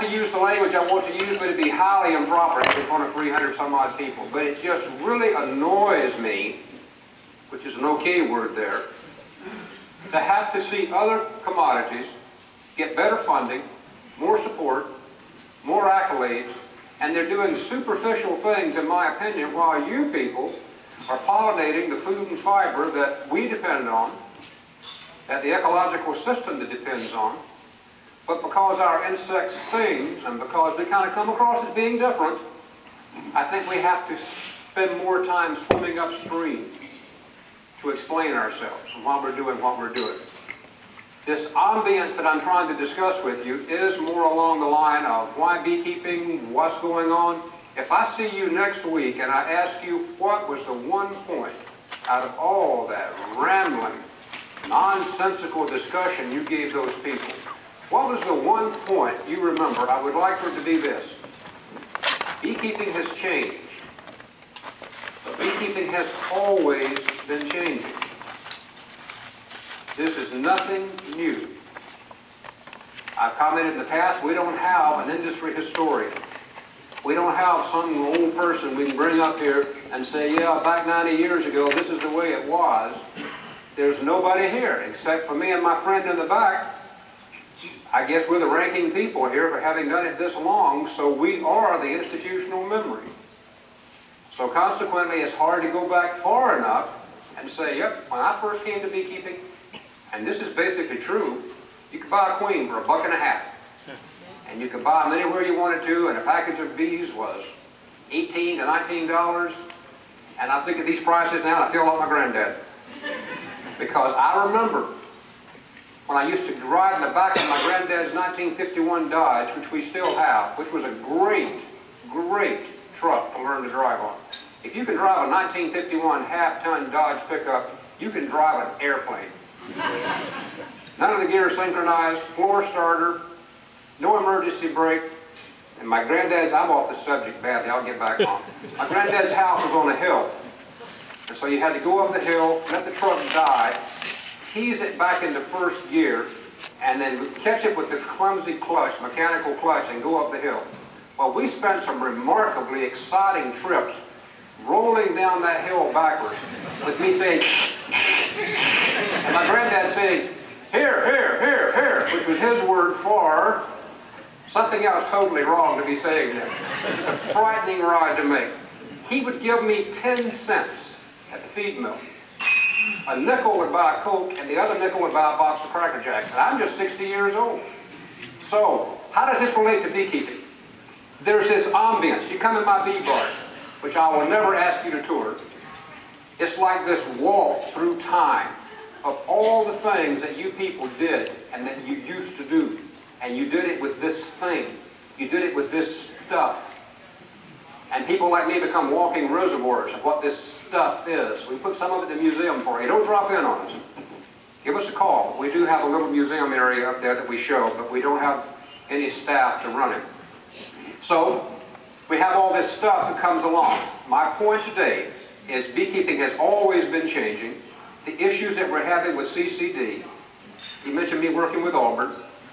to use the language I want to use, but it'd be highly improper in front of 300 some odd people. But it just really annoys me, which is an okay word there, to have to see other commodities get better funding, more support, more accolades, and they're doing superficial things, in my opinion, while you people are pollinating the food and fiber that we depend on, that the ecological system that depends on. But because our insects sting, and because we kind of come across as being different, I think we have to spend more time swimming upstream to explain ourselves and why we're doing what we're doing. This ambience that I'm trying to discuss with you is more along the line of why beekeeping, what's going on. If I see you next week and I ask you what was the one point out of all that rambling, nonsensical discussion you gave those people, what was the one point you remember? I would like for it to be this. Beekeeping has changed. But beekeeping has always been changing. This is nothing new. I've commented in the past, we don't have an industry historian. We don't have some old person we can bring up here and say, yeah, back 90 years ago, this is the way it was. There's nobody here except for me and my friend in the back. I guess we're the ranking people here for having done it this long, so we are the institutional memory. So consequently, it's hard to go back far enough and say, yep, when I first came to beekeeping, and this is basically true, you could buy a queen for $1.50. And you could buy them anywhere you wanted to, and a package of bees was $18 to $19. And I think of these prices now, and I feel like my granddad. Because I remember when I used to ride in the back of my granddad's 1951 Dodge, which we still have, which was a great, great truck to learn to drive on. If you can drive a 1951 half-ton Dodge pickup, you can drive an airplane. None of the gear synchronized, floor starter, no emergency brake, and my granddad's, I'm off the subject badly, I'll get back on. My granddad's house was on a hill, and so you had to go up the hill, let the truck die, tease it back into first gear, and then catch it with the clumsy clutch, mechanical clutch, and go up the hill. Well, we spent some remarkably exciting trips rolling down that hill backwards with me saying, and my granddad saying, here, here, here, here, which was his word for something else totally wrong to be saying there. It's a frightening ride to make. He would give me 10 cents at the feed mill. A nickel would buy a Coke, and the other nickel would buy a box of Cracker Jacks. And I'm just 60 years old. So, how does this relate to beekeeping? There's this ambience. You come in my bee barn, which I will never ask you to tour. It's like this walk through time of all the things that you people did and that you used to do. And you did it with this thing. You did it with this stuff. And people like me become walking reservoirs of what this stuff is. We put some of it in the museum for you. Don't drop in on us. Give us a call. We do have a little museum area up there that we show, but we don't have any staff to run it. So, we have all this stuff that comes along. My point today is beekeeping has always been changing. The issues that we're having with CCD, you mentioned me working with Auburn.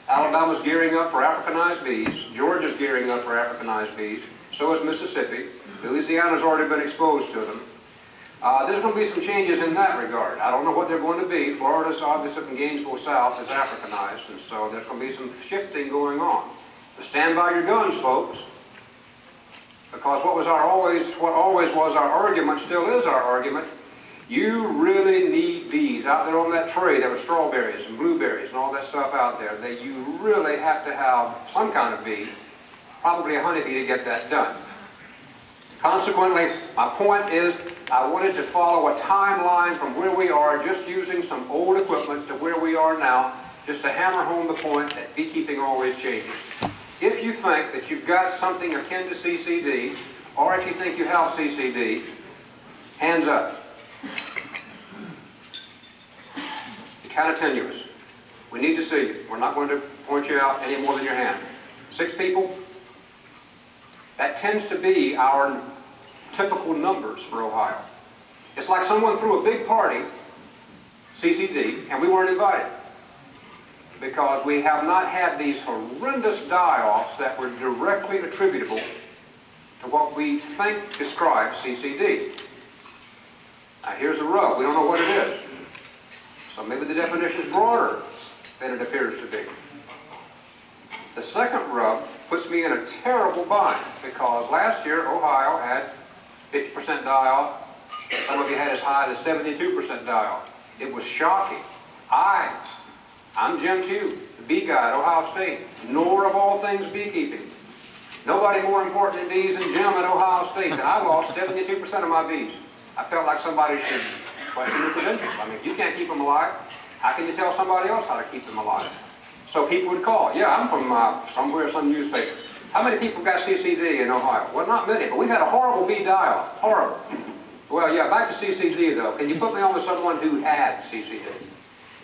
Alabama's gearing up for Africanized bees. Georgia's gearing up for Africanized bees. So is Mississippi. Louisiana's already been exposed to them. There's going to be some changes in that regard. I don't know what they're going to be. Florida's obviously from Gainesville south is Africanized, and so there's going to be some shifting going on. But stand by your guns, folks. Because what always was our argument, still is our argument, you really need bees out there on that tray. There were strawberries and blueberries and all that stuff out there. That you really have to have some kind of bee, probably a honeybee to get that done. Consequently, my point is I wanted to follow a timeline from where we are, just using some old equipment, to where we are now, just to hammer home the point that beekeeping always changes. If you think that you've got something akin to CCD, or if you think you have CCD, hands up. You're kind of tenuous. We need to see you. We're not going to point you out any more than your hand. 6 people? That tends to be our typical numbers for Ohio. It's like someone threw a big party, CCD, and we weren't invited. because we have not had these horrendous die-offs that were directly attributable to what we think describes CCD. Now here's the rub. We don't know what it is. So maybe the definition is broader than it appears to be. The second rub puts me in a terrible bind because last year Ohio had 50% die-off. Some of you had as high as 72% die-off. It was shocking. I'm Jim Q, the bee guy at Ohio State, knower of all things beekeeping. Nobody more important in bees than Jim at Ohio State, and I lost 72% of my bees. I felt like somebody should question your credentials. I mean, if you can't keep them alive, how can you tell somebody else how to keep them alive? So people would call. Yeah, I'm from somewhere, some newspaper. How many people got CCD in Ohio? Well, not many, but we've had a horrible bee die-off. Horrible. Well, yeah, back to CCD though. Can you put me on with someone who had CCD?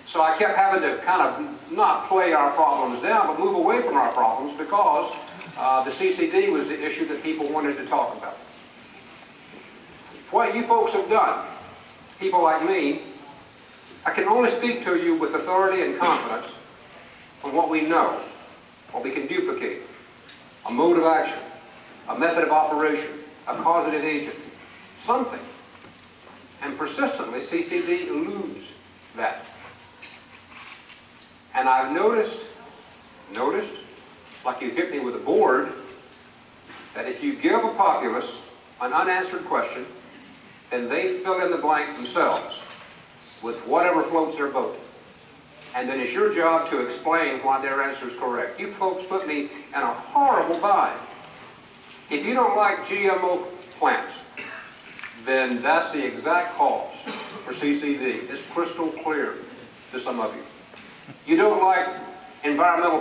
So I kept having to kind of not play our problems down, but move away from our problems because the CCD was the issue that people wanted to talk about. What you folks have done, people like me, I can only speak to you with authority and confidence on what we know, what we can duplicate, a mode of action, a method of operation, a causative agent, something. And persistently, CCD eludes that. And I've noticed, like you hit me with a board, that if you give a populace an unanswered question, then they fill in the blank themselves with whatever floats their boat. And then it's your job to explain why their answer is correct. You folks put me in a horrible bind. If you don't like GMO plants, then that's the exact cause for CCD. It's crystal clear to some of you. You don't like environmental